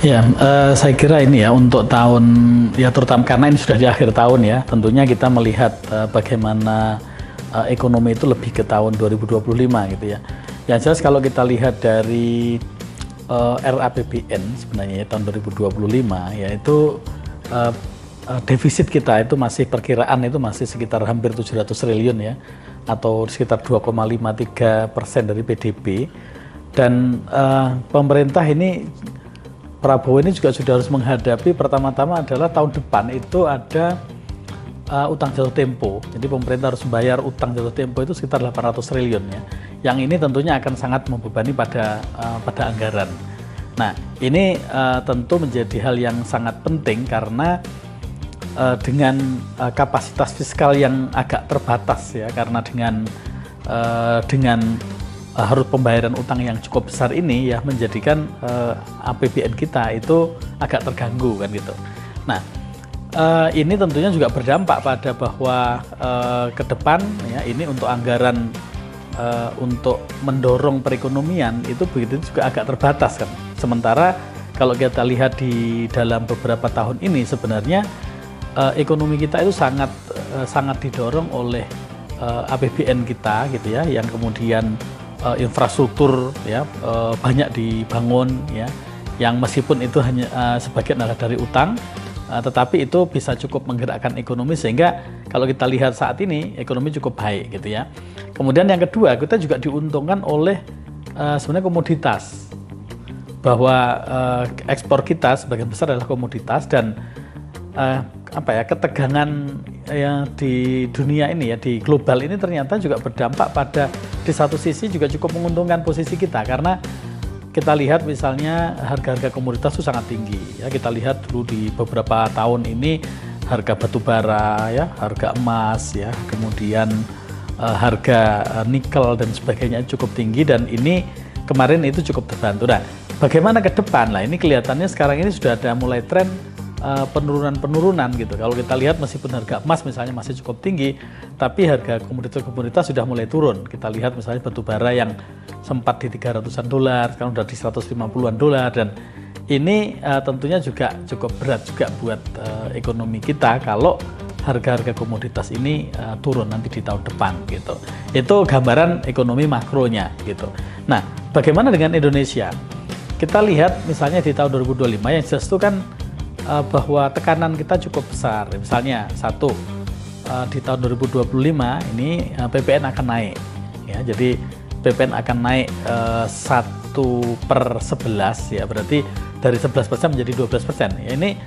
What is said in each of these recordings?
Ya, saya kira ini ya untuk tahun ya terutama karena ini sudah di akhir tahun ya, tentunya kita melihat bagaimana ekonomi itu lebih ke tahun 2025 gitu ya. Yang jelas kalau kita lihat dari RAPBN sebenarnya ya, tahun 2025 yaitu defisit kita itu masih perkiraan itu masih sekitar hampir 700 triliun ya, atau sekitar 2,53% dari PDB. Dan pemerintah ini, Prabowo ini juga sudah harus menghadapi pertama-tama adalah tahun depan itu ada utang jatuh tempo. Jadi pemerintah harus membayar utang jatuh tempo itu sekitar 800 triliun ya. Yang ini tentunya akan sangat membebani pada anggaran. Nah, ini tentu menjadi hal yang sangat penting karena dengan kapasitas fiskal yang agak terbatas ya, karena dengan harus pembayaran utang yang cukup besar ini ya menjadikan APBN kita itu agak terganggu kan gitu. Nah, ini tentunya juga berdampak pada bahwa ke depan ya ini untuk anggaran untuk mendorong perekonomian itu begitu juga agak terbatas kan. Sementara kalau kita lihat di dalam beberapa tahun ini sebenarnya ekonomi kita itu sangat didorong oleh APBN kita gitu ya, yang kemudian infrastruktur ya banyak dibangun ya, yang meskipun itu hanya sebagian adalah dari utang, tetapi itu bisa cukup menggerakkan ekonomi sehingga kalau kita lihat saat ini ekonomi cukup baik gitu ya. Kemudian yang kedua, kita juga diuntungkan oleh sebenarnya komoditas, bahwa ekspor kita sebagian besar adalah komoditas dan ketegangan yang di dunia ini ya, di global ini ternyata juga berdampak pada di satu sisi juga cukup menguntungkan posisi kita, karena kita lihat misalnya harga-harga komoditas itu sangat tinggi ya. Kita lihat dulu di beberapa tahun ini harga batu bara ya, harga emas ya, kemudian harga nikel dan sebagainya cukup tinggi, dan ini kemarin itu cukup terbantu. Nah, bagaimana ke depan? Lah ini kelihatannya sekarang ini sudah ada mulai tren penurunan gitu. Kalau kita lihat meskipun harga emas misalnya masih cukup tinggi, tapi harga komoditas sudah mulai turun. Kita lihat misalnya batu bara yang sempat di 300-an dolar, sekarang sudah di 150-an dolar, dan ini tentunya juga cukup berat juga buat ekonomi kita kalau harga-harga komoditas ini turun nanti di tahun depan gitu. Itu gambaran ekonomi makronya gitu. Nah, bagaimana dengan Indonesia? Kita lihat misalnya di tahun 2025 yang jelas itu kan bahwa tekanan kita cukup besar. Misalnya di tahun 2025 ini PPN akan naik ya. Jadi PPN akan naik 1/11 ya, berarti dari 11% menjadi 12% ya. Ini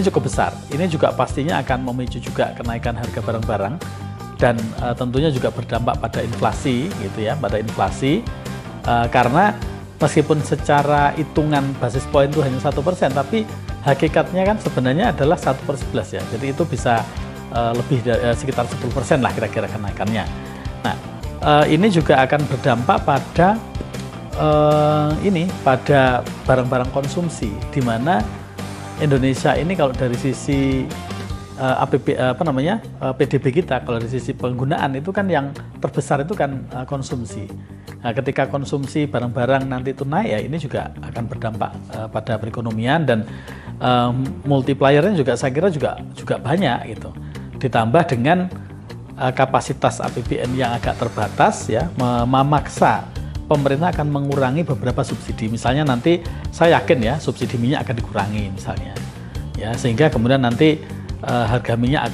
cukup besar. Ini juga pastinya akan memicu juga kenaikan harga barang-barang, dan tentunya juga berdampak pada inflasi gitu ya, pada inflasi karena meskipun secara hitungan basis point itu hanya 1%, tapi hakikatnya kan sebenarnya adalah 1/11 ya. Jadi itu bisa lebih dari sekitar 10% lah kira-kira kenaikannya. Nah, ini juga akan berdampak pada pada barang-barang konsumsi, di mana Indonesia ini kalau dari sisi PDB kita, kalau dari sisi penggunaan itu kan yang terbesar itu kan konsumsi. Nah, ketika konsumsi barang-barang nanti itu naik ya, ini juga akan berdampak pada perekonomian, dan multipliernya juga saya kira juga banyak gitu. Ditambah dengan kapasitas APBN yang agak terbatas ya, memaksa pemerintah akan mengurangi beberapa subsidi. Misalnya nanti saya yakin ya subsidi minyak akan dikurangi misalnya ya, sehingga kemudian nanti harga minyak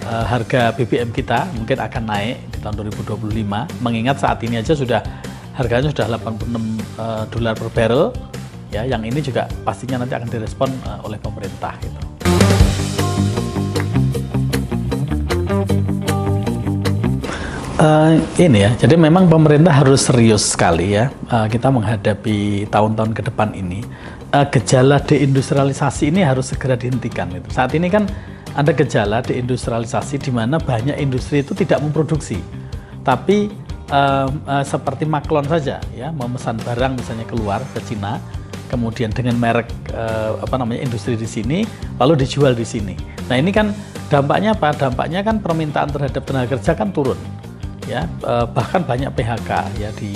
harga BBM kita mungkin akan naik di tahun 2025, mengingat saat ini aja harganya sudah 86 dolar per barrel ya, yang ini juga pastinya nanti akan direspon oleh pemerintah gitu. Ini ya, jadi memang pemerintah harus serius sekali ya kita menghadapi tahun-tahun ke depan ini. Gejala deindustrialisasi ini harus segera dihentikan gitu. Saat ini kan ada gejala deindustrialisasi di mana banyak industri itu tidak memproduksi, tapi seperti Maklon saja ya, memesan barang misalnya keluar ke Cina, kemudian dengan merek industri di sini, lalu dijual di sini. Nah, ini kan dampaknya apa? Dampaknya kan permintaan terhadap tenaga kerja kan turun. Ya, bahkan banyak PHK ya di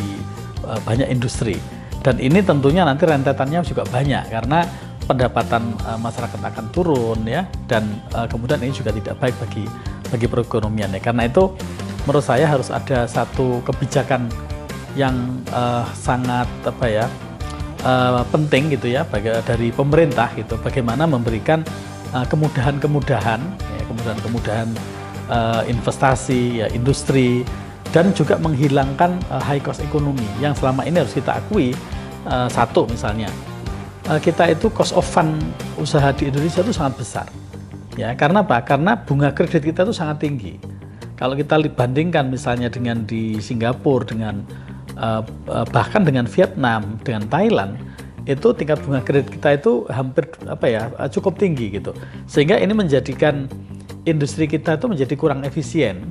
banyak industri. Dan ini tentunya nanti rentetannya juga banyak karena pendapatan masyarakat akan turun ya, dan kemudian ini juga tidak baik bagi perekonomian ya. Karena itu menurut saya harus ada satu kebijakan yang sangat penting gitu ya dari pemerintah gitu, bagaimana memberikan kemudahan-kemudahan investasi ya, industri, dan juga menghilangkan high cost ekonomi yang selama ini harus kita akui. Satu misalnya, kita itu cost of fund usaha di Indonesia itu sangat besar ya. Karena apa? Karena bunga kredit kita itu sangat tinggi. Kalau kita bandingkan misalnya dengan di Singapura, dengan bahkan dengan Vietnam, dengan Thailand, itu tingkat bunga kredit kita itu hampir cukup tinggi gitu. Sehingga ini menjadikan industri kita itu menjadi kurang efisien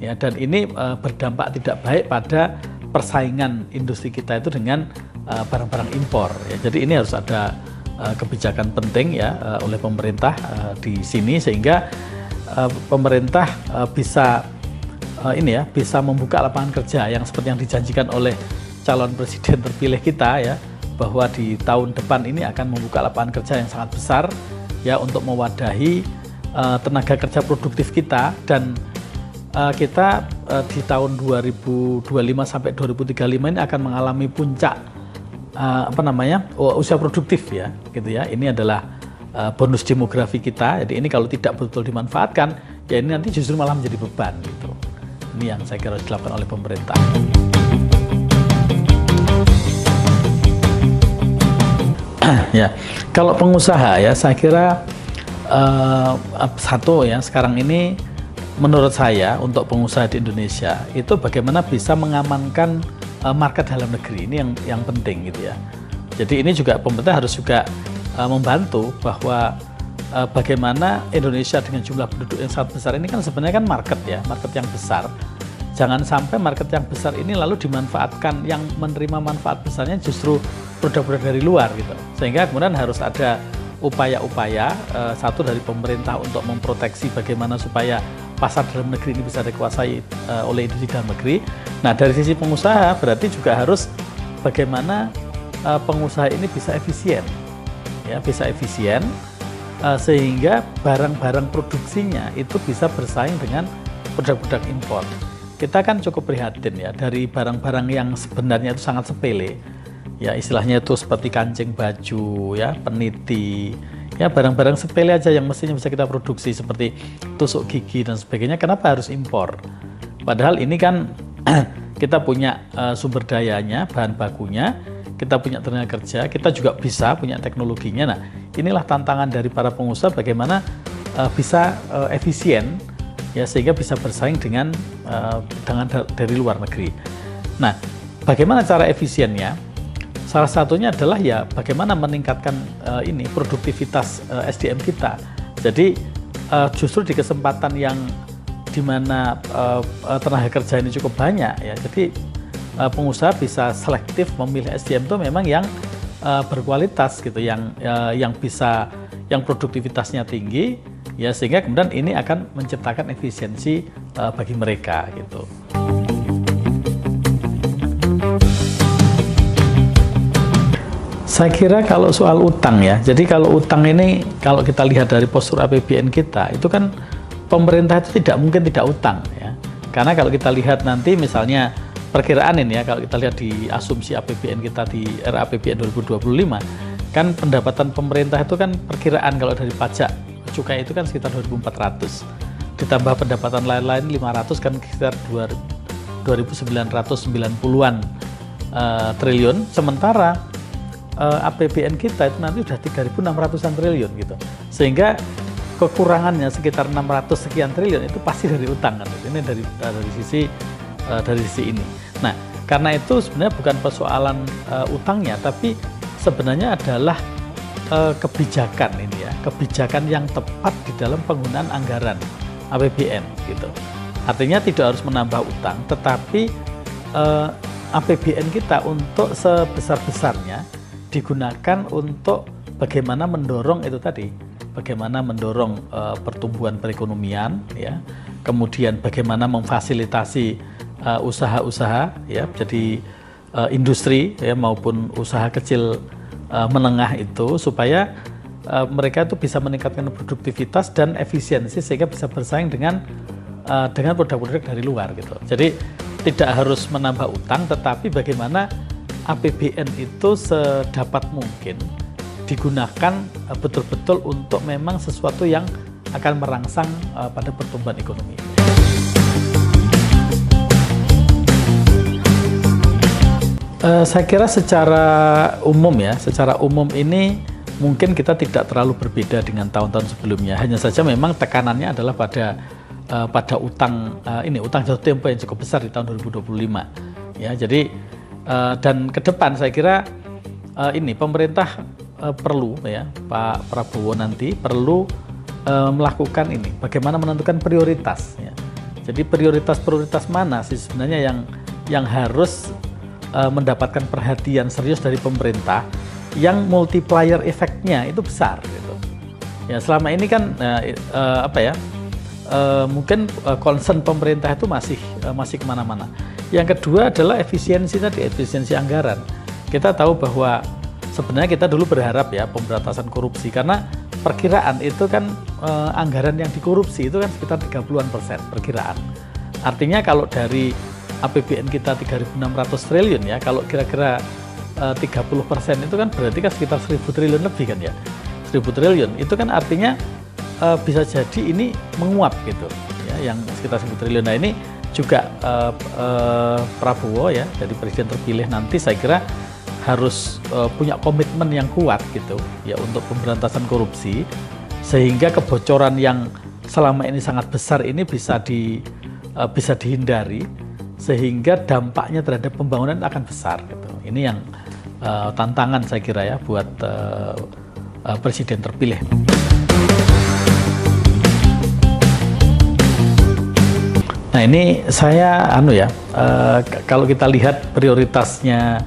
ya, dan ini berdampak tidak baik pada persaingan industri kita itu dengan barang-barang impor ya. Jadi ini harus ada kebijakan penting ya oleh pemerintah di sini, sehingga pemerintah bisa bisa membuka lapangan kerja yang seperti yang dijanjikan oleh calon presiden terpilih kita ya, bahwa di tahun depan ini akan membuka lapangan kerja yang sangat besar ya untuk mewadahi tenaga kerja produktif kita. Dan kita di tahun 2025 sampai 2035 ini akan mengalami puncak usia produktif ya gitu ya. Ini adalah bonus demografi kita. Jadi ini kalau tidak betul-betul dimanfaatkan ya, ini nanti justru malah menjadi beban gitu. Ini yang saya kira harus dilakukan oleh pemerintah. Ya, kalau pengusaha ya, saya kira satu ya, sekarang ini menurut saya untuk pengusaha di Indonesia itu bagaimana bisa mengamankan market dalam negeri, ini yang penting gitu ya. Jadi ini juga pemerintah harus juga membantu bahwa bagaimana Indonesia dengan jumlah penduduk yang sangat besar ini kan sebenarnya kan market yang besar. Jangan sampai market yang besar ini lalu dimanfaatkan, yang menerima manfaat besarnya justru produk-produk dari luar gitu. Sehingga kemudian harus ada upaya-upaya satu dari pemerintah untuk memproteksi bagaimana supaya pasar dalam negeri ini bisa dikuasai oleh industri dalam negeri. Nah, dari sisi pengusaha berarti juga harus bagaimana pengusaha ini bisa efisien ya, sehingga barang-barang produksinya itu bisa bersaing dengan produk-produk impor. Kita kan cukup prihatin ya, dari barang-barang yang sebenarnya itu sangat sepele ya, istilahnya itu seperti kancing baju ya, peniti ya, barang-barang sepele aja yang mestinya bisa kita produksi seperti tusuk gigi dan sebagainya, kenapa harus impor? Padahal ini kan kita punya sumber dayanya, bahan bakunya, kita punya tenaga kerja, kita juga bisa punya teknologinya. Nah, inilah tantangan dari para pengusaha, bagaimana bisa efisien ya, sehingga bisa bersaing dengan dari luar negeri. Nah, bagaimana cara efisiennya? Salah satunya adalah ya bagaimana meningkatkan produktivitas SDM kita. Jadi justru di kesempatan yang dimana tenaga kerja ini cukup banyak ya, jadi pengusaha bisa selektif memilih SDM itu memang yang berkualitas gitu, yang produktivitasnya tinggi ya, sehingga kemudian ini akan menciptakan efisiensi bagi mereka gitu. Saya kira kalau soal utang ya, jadi kalau utang ini kalau kita lihat dari postur APBN kita itu kan pemerintah itu tidak mungkin tidak utang ya, karena kalau kita lihat nanti misalnya perkiraan ini ya, kalau kita lihat di asumsi APBN kita di RAPBN 2025 kan pendapatan pemerintah itu kan perkiraan kalau dari pajak cukai itu kan sekitar 2.400, ditambah pendapatan lain-lain 500 kan sekitar 2.990-an triliun, sementara APBN kita itu nanti sudah 3.600-an triliun gitu, sehingga kekurangannya sekitar 600 sekian triliun itu pasti dari utang kan. Ini dari sisi ini. Nah, karena itu sebenarnya bukan persoalan utangnya, tapi sebenarnya adalah kebijakan ini ya, kebijakan yang tepat di dalam penggunaan anggaran APBN gitu. Artinya tidak harus menambah utang, tetapi APBN kita untuk sebesar-besarnya digunakan untuk bagaimana mendorong itu tadi, bagaimana mendorong pertumbuhan perekonomian ya, kemudian bagaimana memfasilitasi usaha-usaha ya, jadi industri ya maupun usaha kecil menengah itu supaya mereka itu bisa meningkatkan produktivitas dan efisiensi sehingga bisa bersaing dengan produk-produk dari luar gitu. Jadi tidak harus menambah utang, tetapi bagaimana APBN itu sedapat mungkin digunakan betul-betul untuk memang sesuatu yang akan merangsang pada pertumbuhan ekonomi. Saya kira secara umum ini mungkin kita tidak terlalu berbeda dengan tahun-tahun sebelumnya. Hanya saja memang tekanannya adalah pada utang utang jatuh tempo yang cukup besar di tahun 2025. Ya, jadi dan ke depan saya kira pemerintah perlu ya Pak Prabowo nanti perlu melakukan bagaimana menentukan prioritas. Ya. Jadi prioritas mana sih sebenarnya yang harus mendapatkan perhatian serius dari pemerintah yang multiplier efeknya itu besar gitu. Ya selama ini kan mungkin concern pemerintah itu masih kemana-mana. Yang kedua adalah efisiensi anggaran. Kita tahu bahwa sebenarnya kita dulu berharap ya pemberantasan korupsi karena perkiraan itu kan anggaran yang dikorupsi itu kan sekitar 30% perkiraan. Artinya kalau dari APBN kita 3.600 triliun ya, kalau kira-kira 30% itu kan berarti kan sekitar 1.000 triliun lebih kan ya. 1.000 triliun itu kan artinya bisa jadi ini menguap gitu ya, yang sekitar 1.000 triliun. Nah ini juga Prabowo ya, jadi presiden terpilih nanti saya kira harus punya komitmen yang kuat gitu ya untuk pemberantasan korupsi sehingga kebocoran yang selama ini sangat besar ini bisa dihindari sehingga dampaknya terhadap pembangunan akan besar gitu. Ini yang tantangan saya kira ya buat presiden terpilih. Nah ini saya kalau kita lihat prioritasnya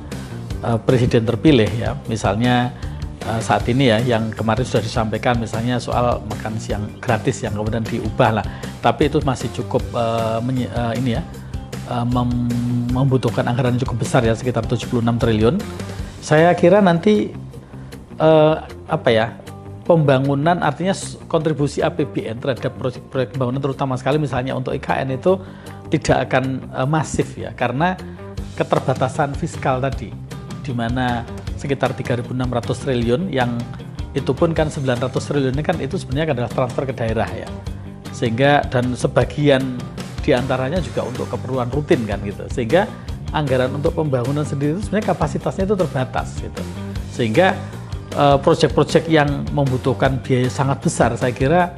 presiden terpilih ya, misalnya saat ini ya yang kemarin sudah disampaikan misalnya soal makan siang gratis yang kemudian diubah lah, tapi itu masih cukup membutuhkan anggaran cukup besar ya sekitar 76 triliun. Saya kira nanti pembangunan artinya kontribusi APBN terhadap proyek-proyek pembangunan terutama sekali misalnya untuk IKN itu tidak akan masif ya karena keterbatasan fiskal tadi di mana sekitar 3.600 triliun yang itu pun kan 900 triliun ini kan itu sebenarnya adalah transfer ke daerah ya, sehingga dan sebagian diantaranya juga untuk keperluan rutin kan gitu, sehingga anggaran untuk pembangunan sendiri itu sebenarnya kapasitasnya itu terbatas gitu, sehingga proyek-proyek yang membutuhkan biaya sangat besar saya kira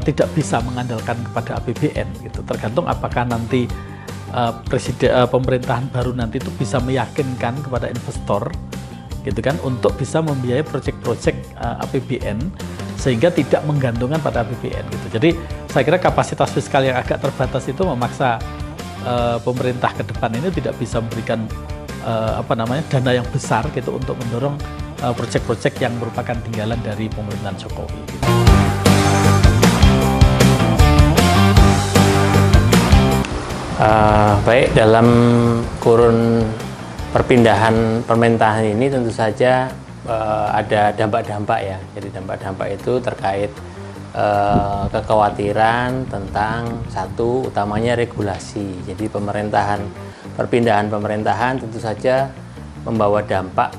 tidak bisa mengandalkan kepada APBN gitu, tergantung apakah nanti pemerintahan baru nanti itu bisa meyakinkan kepada investor gitu kan untuk bisa membiayai proyek-proyek APBN sehingga tidak menggantungkan pada APBN gitu. Jadi saya kira kapasitas fiskal yang agak terbatas itu memaksa pemerintah ke depan ini tidak bisa memberikan dana yang besar gitu untuk mendorong proyek-proyek yang merupakan tinggalan dari pemerintahan Jokowi. Gitu. Baik, dalam kurun perpindahan pemerintahan ini tentu saja ada dampak-dampak ya. Jadi dampak-dampak itu terkait kekhawatiran tentang satu utamanya regulasi. Jadi perpindahan pemerintahan tentu saja membawa dampak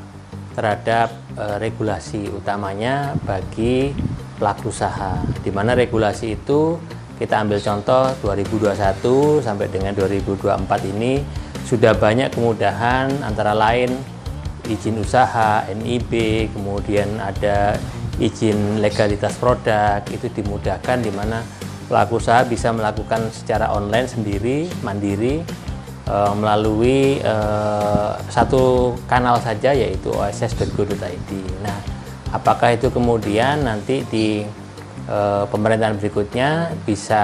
terhadap regulasi utamanya bagi pelaku usaha. Di mana regulasi itu kita ambil contoh 2021 sampai dengan 2024 ini sudah banyak kemudahan antara lain izin usaha, NIB, kemudian ada izin legalitas produk itu dimudahkan di mana pelaku usaha bisa melakukan secara online sendiri, mandiri melalui satu kanal saja yaitu oss.go.id. Nah, apakah itu kemudian nanti di pemerintahan berikutnya bisa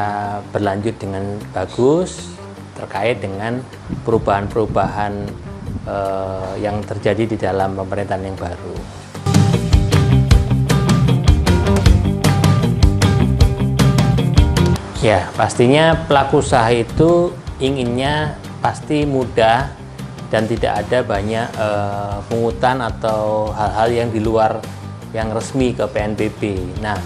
berlanjut dengan bagus terkait dengan perubahan-perubahan yang terjadi di dalam pemerintahan yang baru. Ya, pastinya pelaku usaha itu inginnya pasti mudah dan tidak ada banyak pungutan atau hal-hal yang di luar yang resmi ke PNBP. Nah,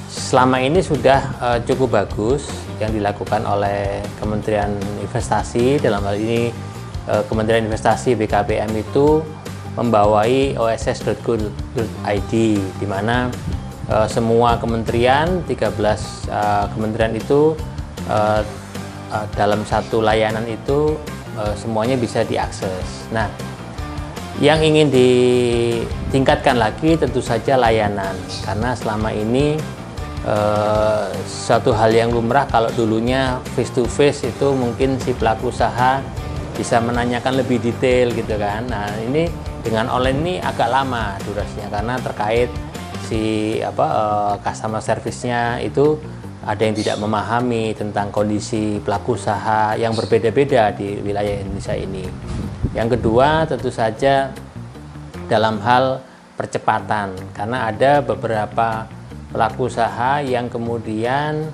selama ini sudah cukup bagus yang dilakukan oleh Kementerian Investasi. Dalam hal ini Kementerian Investasi BKPM itu membawai oss.go.id, di mana semua kementerian, 13 kementerian itu dalam satu layanan itu semuanya bisa diakses. Nah, yang ingin ditingkatkan lagi tentu saja layanan, karena selama ini suatu hal yang lumrah. Kalau dulunya face to face itu mungkin si pelaku usaha bisa menanyakan lebih detail gitu kan. Nah, ini dengan online ini agak lama durasinya, karena terkait si customer service-nya itu ada yang tidak memahami tentang kondisi pelaku usaha yang berbeda-beda di wilayah Indonesia ini. Yang kedua, tentu saja dalam hal percepatan, karena ada beberapa pelaku usaha yang kemudian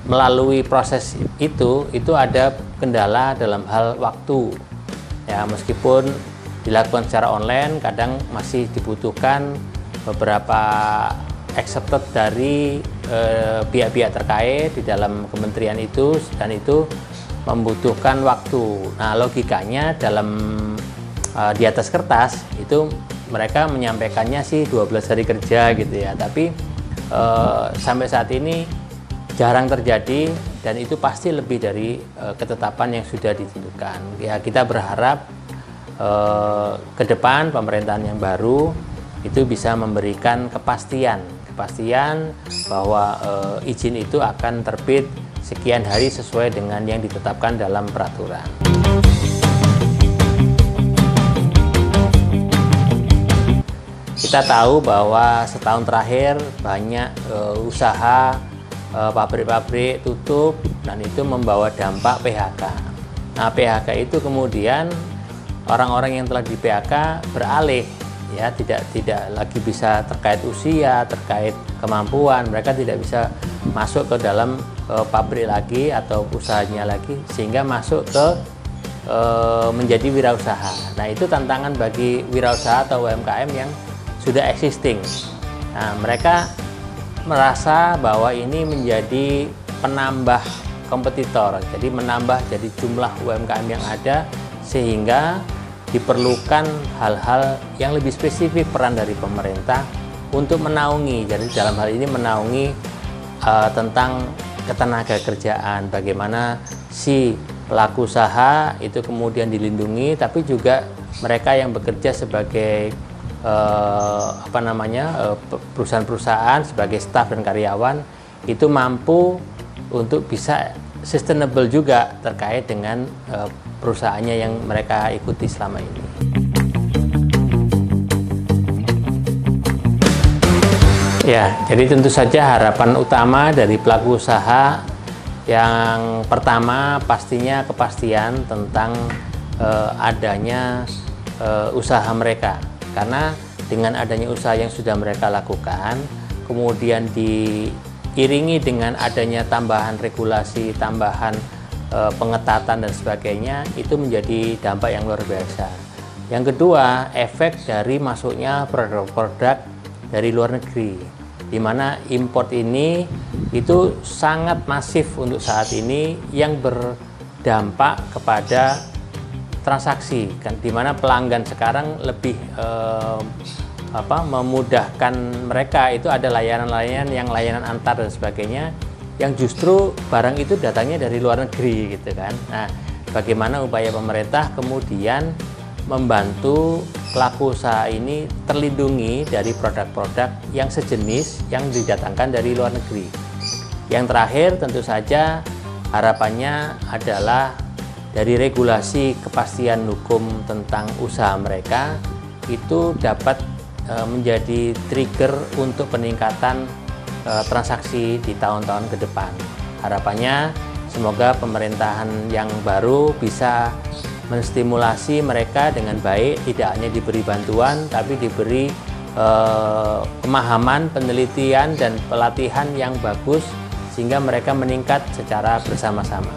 melalui proses itu ada kendala dalam hal waktu. Ya, meskipun dilakukan secara online, kadang masih dibutuhkan beberapa accepted dari pihak-pihak terkait di dalam kementerian itu, dan itu membutuhkan waktu. Nah, logikanya dalam di atas kertas itu mereka menyampaikannya sih 12 hari kerja gitu ya, tapi sampai saat ini jarang terjadi, dan itu pasti lebih dari ketetapan yang sudah ditentukan. Ya, kita berharap ke depan pemerintahan yang baru itu bisa memberikan kepastian bahwa izin itu akan terbit sekian hari sesuai dengan yang ditetapkan dalam peraturan. Kita tahu bahwa setahun terakhir banyak usaha pabrik-pabrik tutup, dan itu membawa dampak PHK. Nah, PHK itu kemudian orang-orang yang telah di PHK beralih, ya, tidak lagi bisa terkait usia, terkait kemampuan, mereka tidak bisa masuk ke dalam pabrik lagi atau usahanya lagi, sehingga masuk ke menjadi wirausaha. Nah, itu tantangan bagi wirausaha atau UMKM yang sudah existing. Nah, mereka merasa bahwa ini menjadi penambah kompetitor, jadi menambah jadi jumlah UMKM yang ada, sehingga diperlukan hal-hal yang lebih spesifik peran dari pemerintah untuk menaungi. Jadi dalam hal ini menaungi tentang ketenaga kerjaan, bagaimana si pelaku usaha itu kemudian dilindungi, tapi juga mereka yang bekerja sebagai perusahaan-perusahaan sebagai staf dan karyawan itu mampu untuk bisa sustainable juga terkait dengan perusahaannya yang mereka ikuti selama ini. Ya, jadi tentu saja harapan utama dari pelaku usaha yang pertama pastinya kepastian tentang adanya usaha mereka. Karena dengan adanya usaha yang sudah mereka lakukan, kemudian diiringi dengan adanya tambahan regulasi, tambahan pengetatan dan sebagainya, itu menjadi dampak yang luar biasa. Yang kedua, efek dari masuknya produk-produk dari luar negeri, di mana import ini itu sangat masif untuk saat ini, yang berdampak kepada transaksi, kan, di mana pelanggan sekarang lebih memudahkan mereka, itu ada layanan-layanan yang layanan antar dan sebagainya, yang justru barang itu datangnya dari luar negeri gitu kan. Nah, bagaimana upaya pemerintah kemudian membantu pelaku usaha ini terlindungi dari produk-produk yang sejenis yang didatangkan dari luar negeri. Yang terakhir tentu saja harapannya adalah dari regulasi kepastian hukum tentang usaha mereka itu dapat menjadi trigger untuk peningkatan transaksi di tahun-tahun ke depan. Harapannya semoga pemerintahan yang baru bisa menstimulasi mereka dengan baik, tidak hanya diberi bantuan tapi diberi pemahaman, penelitian dan pelatihan yang bagus sehingga mereka meningkat secara bersama-sama.